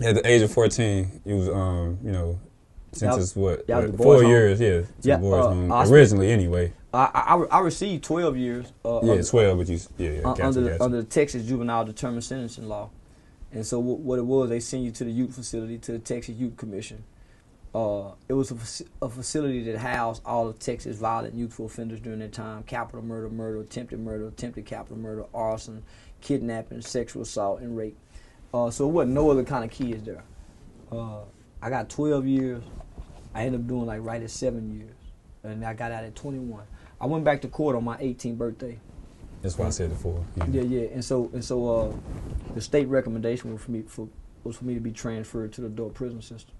At the age of 14, you was sentenced what? Yeah, What 4 years, to Yeah, the boys' home. I Originally, anyway. I received 12 years. Yeah, 12, but under the Texas Juvenile Determined Sentencing Law. And so what it was, they send you to the youth facility, to the Texas Youth Commission. It was a facility that housed all of Texas violent youthful offenders during their time: capital murder, attempted capital murder, arson, kidnapping, sexual assault, and rape. So it wasn't no other kind of kids there. I got 12 years. I ended up doing like right at 7 years, and I got out at 21. I went back to court on my 18th birthday. That's why I said the 4. Yeah. And so the state recommendation was for me to be transferred to the adult prison system.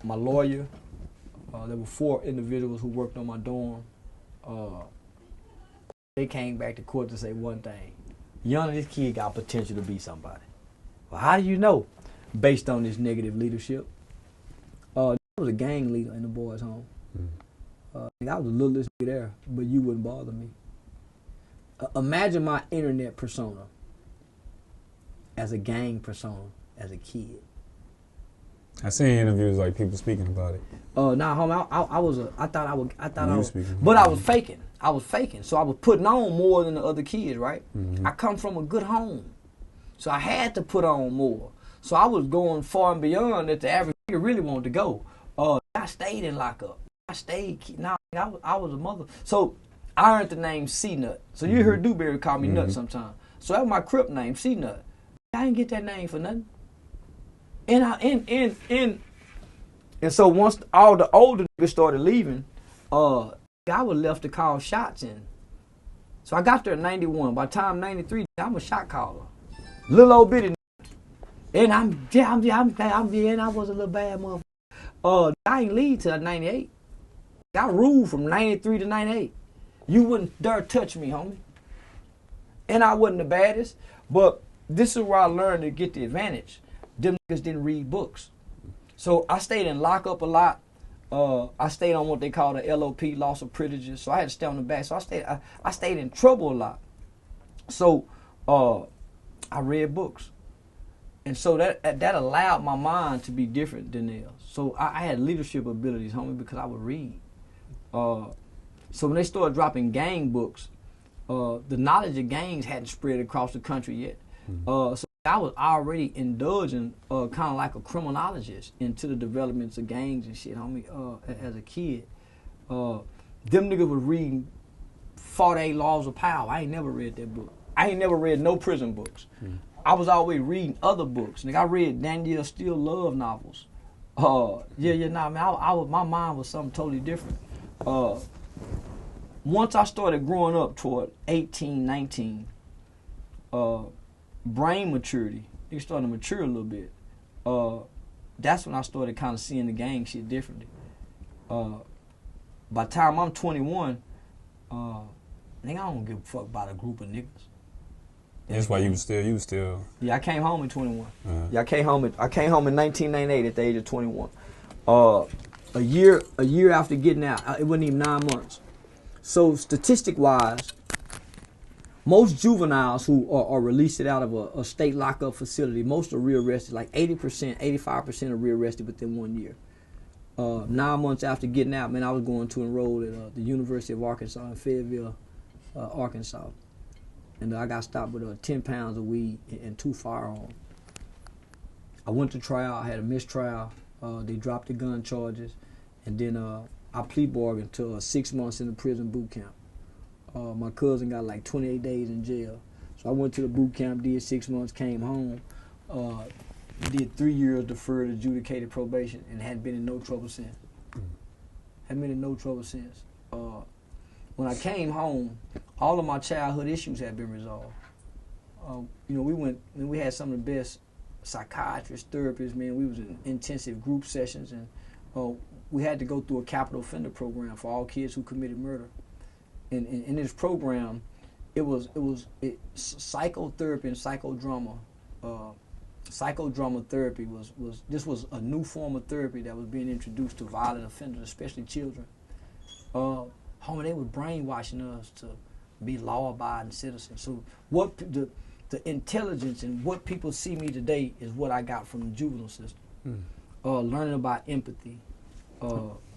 My lawyer, there were 4 individuals who worked on my dorm. They came back to court to say one thing: this kid got potential to be somebody. Well, how do you know? Based on this negative leadership. I was a gang leader in the boys' home. I was the littlest there, but you wouldn't bother me. Imagine my internet persona as a gang persona as a kid. I seen interviews like people speaking about it. Nah, homie, I was speaking. But I was faking. So I was putting on more than the other kids, right? Mm-hmm. I come from a good home, so I had to put on more. So I was going far and beyond that the average nigga really wanted to go. I stayed in lockup. I was a mother. So I earned the name C-Nut. So you heard Dewberry call me Nut sometimes. So that was my crip name, C-Nut. I didn't get that name for nothing. And so once all the older niggas started leaving, I was left to call shots in. So I got there in 91. By the time 93, I'm a shot caller. Little old bitty. And I was a little bad motherfucker. I ain't leave till 98. I ruled from 93 to 98. You wouldn't dare touch me, homie. And I wasn't the baddest, but this is where I learned to get the advantage. Them niggas didn't read books. So I stayed in lockup a lot. I stayed on what they call the LOP, loss of privileges. So I had to stay on the back. So I stayed in trouble a lot. So I read books. And so that allowed my mind to be different than theirs. So I had leadership abilities, homie, because I would read. So when they started dropping gang books, the knowledge of gangs hadn't spread across the country yet. So I was already indulging kind of like a criminologist into the developments of gangs and shit, homie, as a kid. Them niggas was reading 48 Laws of Power. I ain't never read that book. I ain't never read no prison books. I was always reading other books. Nigga, I read Danielle Steele love novels. My mind was something totally different. Once I started growing up toward 18, 19, brain maturity, it started to mature a little bit. That's when I started kind of seeing the gang shit differently. By the time I'm 21, nigga, I don't give a fuck about a group of niggas. That's why you was still. Yeah, I came home in 21. Uh-huh. Yeah, I came home in 1998 at the age of 21. A year after getting out, it wasn't even 9 months. So statistic-wise, most juveniles who are released out of a state lockup facility, most are rearrested. Like 80%, 85% are rearrested within 1 year. 9 months after getting out, man, I was going to enroll at the University of Arkansas in Fayetteville, Arkansas. And I got stopped with 10 pounds of weed and 2 firearms. I went to trial. I had a mistrial. They dropped the gun charges. And then I plea bargained to 6 months in the prison boot camp. My cousin got like 28 days in jail. So I went to the boot camp, did 6 months, came home, did 3 years deferred adjudicated probation, and hadn't been in no trouble since. Hadn't been in no trouble since. When I came home, all of my childhood issues had been resolved. We had some of the best psychiatrists, therapists, man. We was in intensive group sessions, and we had to go through a capital offender program for all kids who committed murder. And in this program, it was psychotherapy and psychodrama. Psychodrama therapy was a new form of therapy that was being introduced to violent offenders, especially children. Homie, they were brainwashing us to be law-abiding citizens. So what the the intelligence and what people see me today is what I got from the juvenile system. Learning about empathy.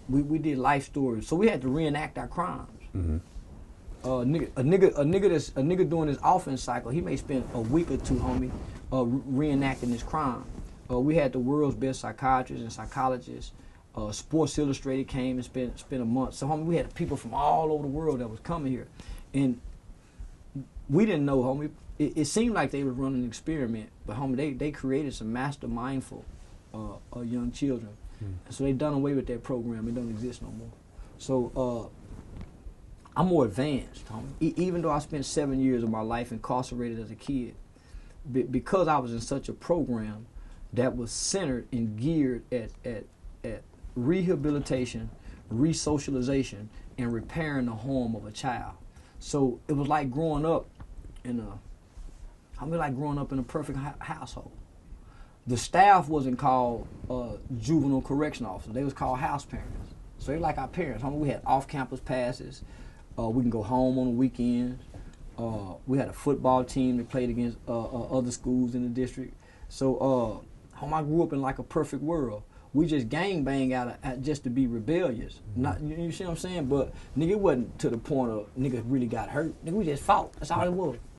We did life stories, so we had to reenact our crimes. A nigga doing his offense cycle, he may spend a week or two, homie, reenacting his crime. We had the world's best psychiatrists and psychologists. Sports Illustrated came and spent a month. So, homie, we had people from all over the world that was coming here, and we didn't know, homie. It seemed like they were running an experiment, but homie, they created some master mindful young children. And so they done away with that program. It doesn't exist no more. So I'm more advanced, homie. Even though I spent 7 years of my life incarcerated as a kid, because I was in such a program that was centered and geared at rehabilitation, resocialization, and repairing the home of a child. So it was like growing up in a perfect household. The staff wasn't called juvenile correction officers. They was called house parents. So they like our parents. Homie, we had off-campus passes. We can go home on the weekends. We had a football team that played against other schools in the district. So I grew up in like a perfect world. We just gangbang out just to be rebellious. Not, you see what I'm saying? But nigga, it wasn't to the point of niggas really got hurt. Nigga, we just fought. That's all it was.